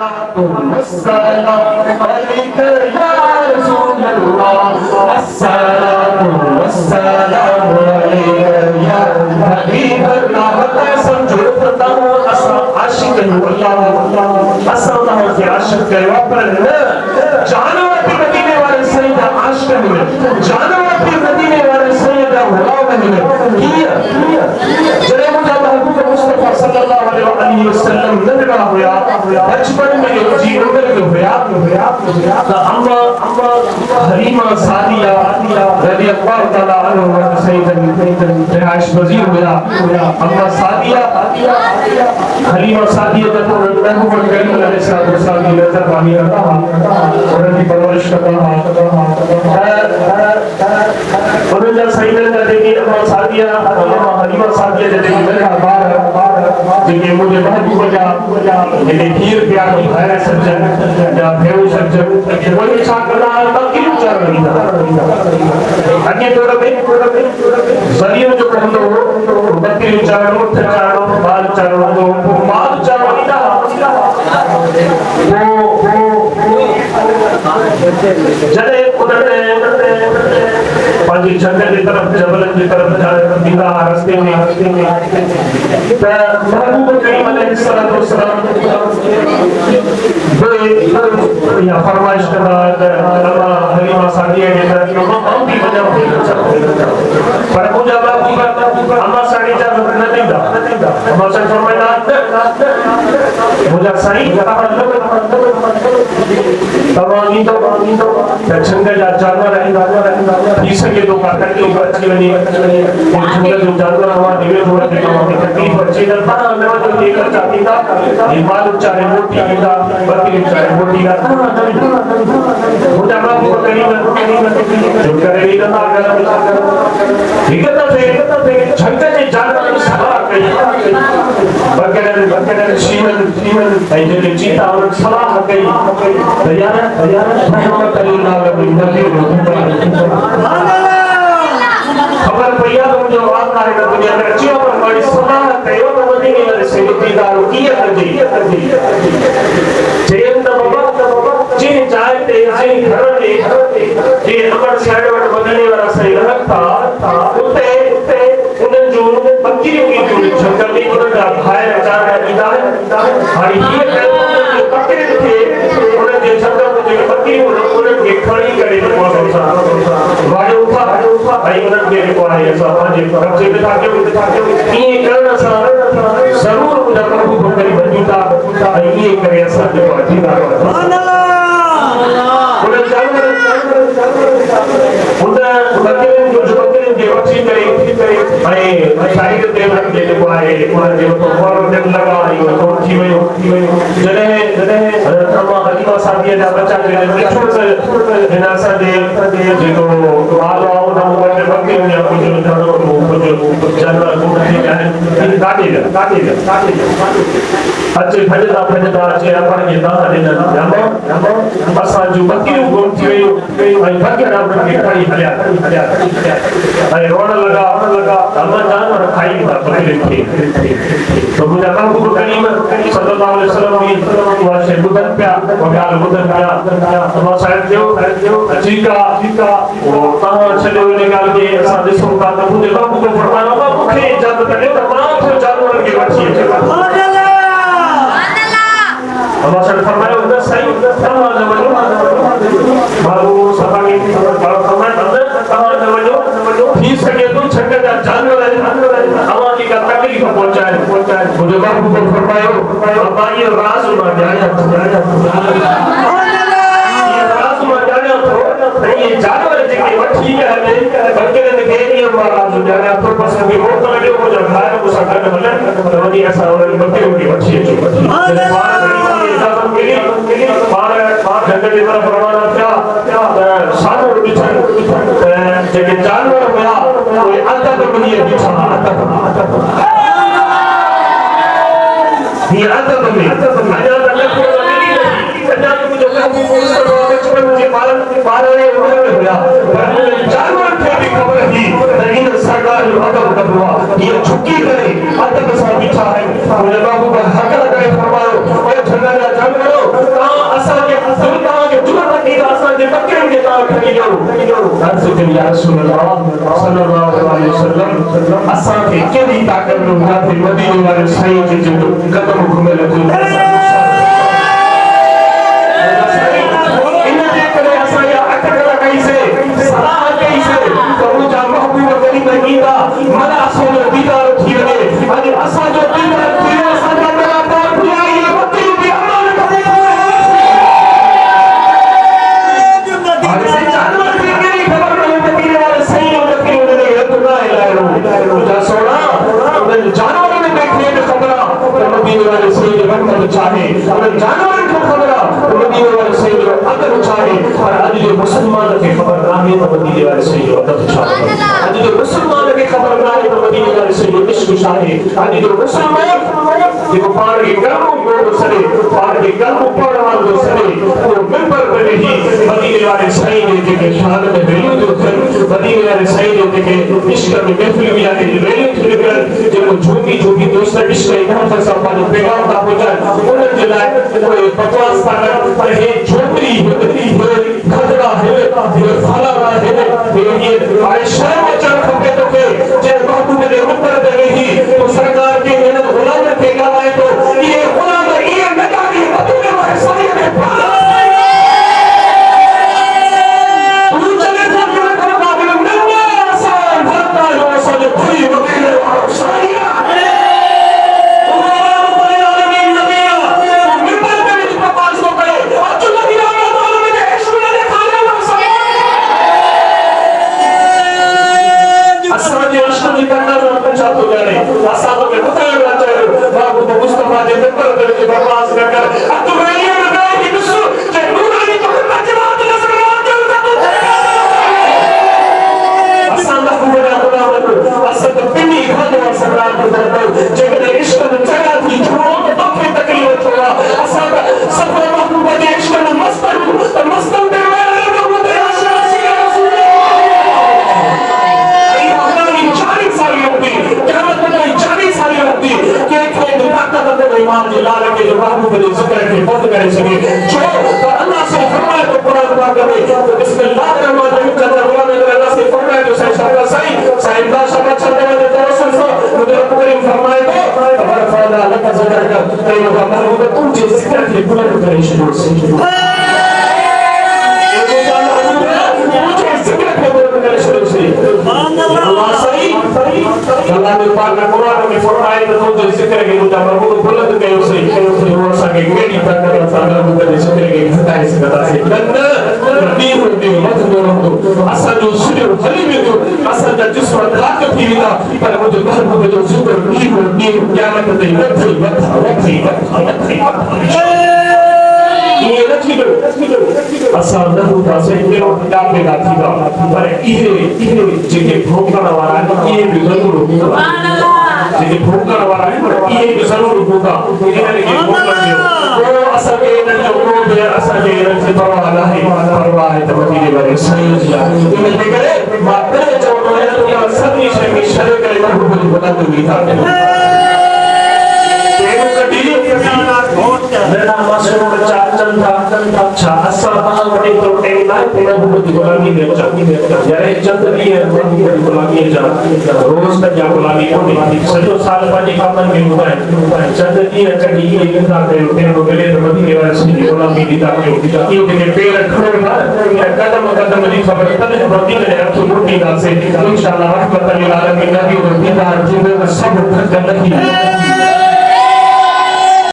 अस्सलाम अलैका या रसूल अल्लाह अस्सलाम वस्सलाम अलैका या हबीब अल्लाह समझो बताओ असा आशिक अल्लाह असा के आशिक के वापर जानवर के मदीने वाले सैयद आशिक है जानवर के मदीने वाले सैयद गुलाम है किया जरे मुझे महबूब मुस्तफा सल्लल्लाहु अलैहि वसल्लम नजर होया बचपन में जो जीवन में होया अम्मा हलीमा सादिया रज़ी अल्लाह तआला अन्हा सैयद रिहाइश वजीर होया अम्मा सादिया हलीमा सादिया जब महबूब करीम अलैहिस्सलाम की नजर वाली रहा और उनकी परवरिश कर रहा और जब सैयद ने देखी अम्मा सादिया अम्मा हलीमा सादिया जब देखी मेरे बार जिनके मुझे महबूब जा ये हीर प्यार है सज्जन या भेऊ सज्जन वही साथ करना था क्यों चार नहीं था अन्य थोड़ा पे जरिए जो कहते हो बत्ती चारों चारों बाल चारों तो बाल चारों नहीं था जले उधर पांची जंगल की तरफ जबल की तरफ बिना रास्ते में महबूब करीम अलैहिस्सलातु वस्सलाम या फरमाइश करना अम्मा हलीमा सादिया ने कहा कि हम भी बजा पर मुझे महबूब अम्मा सादिया नहीं था अम्मा से फरमाया मुझे सही तवानी तो जंगल या जानवर है इस के तो का करके ऊपर अच्छी बनी जंगल जो जानवर हुआ दिव्य हुआ देखा वहां तकलीफ अच्छी ना था मैं तो लेकर जाती था हिमाल उच्चारे मोटी का बकरी उच्चारे मोटी का मुझे बाबू करीब जो करेगी ना अगर ठीक है तो जंगल के जानवर की सलाह कही बकरे शीमल ऐसे चीता और सलाह कही तैयार मोहम्मद अल्लाह नबी खबर पैया जो आता है दुनिया में अच्छी और बड़ी सलाह कयो तो मदीने वाले से दीदार किया कर दी जेल द बाबा जिन चाहते जिन घर में जे अमर साइड वाला मदीने वाला सही रखता उते उन्हें जो बकरियों की जो जंगल में उनका भाई अचार है दीदार और ये जो बकरे थे उन्हें जो जंगल में जो बकरी उन्हें के खड़ी करे तो वाले उठा भाई उन्हें के को आए ऐसा जे बच्चे बिठा के ये करना सा जरूर मुझे महबूब करीम बंजूता ये करे ऐसा जो दीदार सुभान अल्लाह उन्हें जानवर उन्हें बकरे जो बकरे के बच्चे करे भाई शाहिद देवर के को आए उन्हें जो तो फौरन दिन लगा ये तो उठी हुई जने अम्मा हलीमा सादिया का बच्चा के छोड़ से हिनासा दे जो आलो आओ ना मोबाइल बकरी ने कुछ जानवर को जानवर को ठीक है काटे अच्छे भजदा अच्छे अपन ये दादा देना जामो असा जो बकरी को थी भाई बकरा के खड़ी हल्या भाई रोड लगा अल्लाह जानवर खाई बकरी थी तो मुझे महबूब करीम सल्लल्लाहु अलैहि वसल्लम की वासे बुदन प्या वगाल बुदन प्या अल्लाह साहब जो अजीका वो ता चले निकाल के ऐसा दिसों का तो मुझे बाबू को फरमाना बाबू के इजाजत करे तो माफ हो जानवर की बच्ची है सुभान अल्लाह अल्लाह साहब फरमाया उधर सही तमाम बाबू सभा की फरमाया तमाम ठीक सके तो छक्के का जानवर है हमारी का तकलीफ पहुंचाए मुझे बाबू को फरमाया अब्बा ये राज उमा जाया ये राज उमा जाया तो ये जानवर जिके वठी है बकरे ने गेरी राज जाया तो बस भी वो तो लगे वो जब खाए वो सकल में तो नहीं ऐसा और बकरे की वठी है इजाजत मिली मार जंगल की तरफ रवाना किया सानो बिछन जके जानवर होया कोई अदब बनी है बिछा ये अदब में अजाद अल्लाह को मिली अजाद मुझे महबूब मुस्तफा बचपन के बारे होया जानवर थे भी खबर ही लेकिन सरकार अदब करवा ये झुकी करे अदब से बिछा है मुझे बाबू का हक लगाए फरमाओ ए जंगल जानवरों या रसूलल्लाह सल्लल्लाहु अलैहि वसल्लम असां खे कहिड़ी ताक़त ॾिनो थे मदीने वारे साईं जे जो कदम घुमे लॻो इन जे करे असां या अटकल कईसे सलाह कईसे त मुंहिंजा महबूब करीम ईंदा मना सोनो दीदार थी वञे अॼु असांजो दीदार थी वियो असांजा मुलाक़ात थी आई मती बि अमल करे हाणे से जानवर खे कहिड़ी ख़बर न मदीने वारे साईं जो नथी वञे हथ न हिलाइणो मुंहिंजा सोना उन्हनि जानवरनि खे कीअं ख़बर आहे त मदीने वारे साईं जो मक़सद छा आहे उन्हनि जानवरनि खे ख़बर आहे त मदीने वारे साईं जो अदब छा आहे पर अॼु जे मुस्लमान खे ख़बर नाहे त मदीने वारे साईं जो अदब छा आहे अॼु जे मुस्लमान खे ख़बर नाहे त मदीने वारे साईं जो इश्क छा आहे अॼु जो मुस्लमान जेको पाण खे कर्म थो सॾे पाण खे कर्म पढ़ण वारो थो सॾे उहो मिंबर ते वेही मदीने वारे साईं जे जेके शान में वेलियूं थो थियनि मदीने वारे साईं जे जेके इश्क में महफ़िल बि आहे वेलियूं थी निकिरनि जेको झूठी झूठी दोस्त इश्क ऐं मोहबत सां पंहिंजो पैगाम था पहुचाइनि उन्हनि जे लाइ उहे बकवास था कनि पर हे छोकिरी हे खतरा हे फलाना हे हाणे शर्म अचणु खपे तोखे जे महबूब जे मिंबर ते वेही तूं सरकार खे हिननि ग़ुलामनि खे ॻाल्हाए थो इहे ग़ुलाम इहे न ॻाल्हि मदीने वारे साईं में इंशाअल्लाह रहमत लिल आलमीन नबी और दीदार जिंदगी सब खत्म नहीं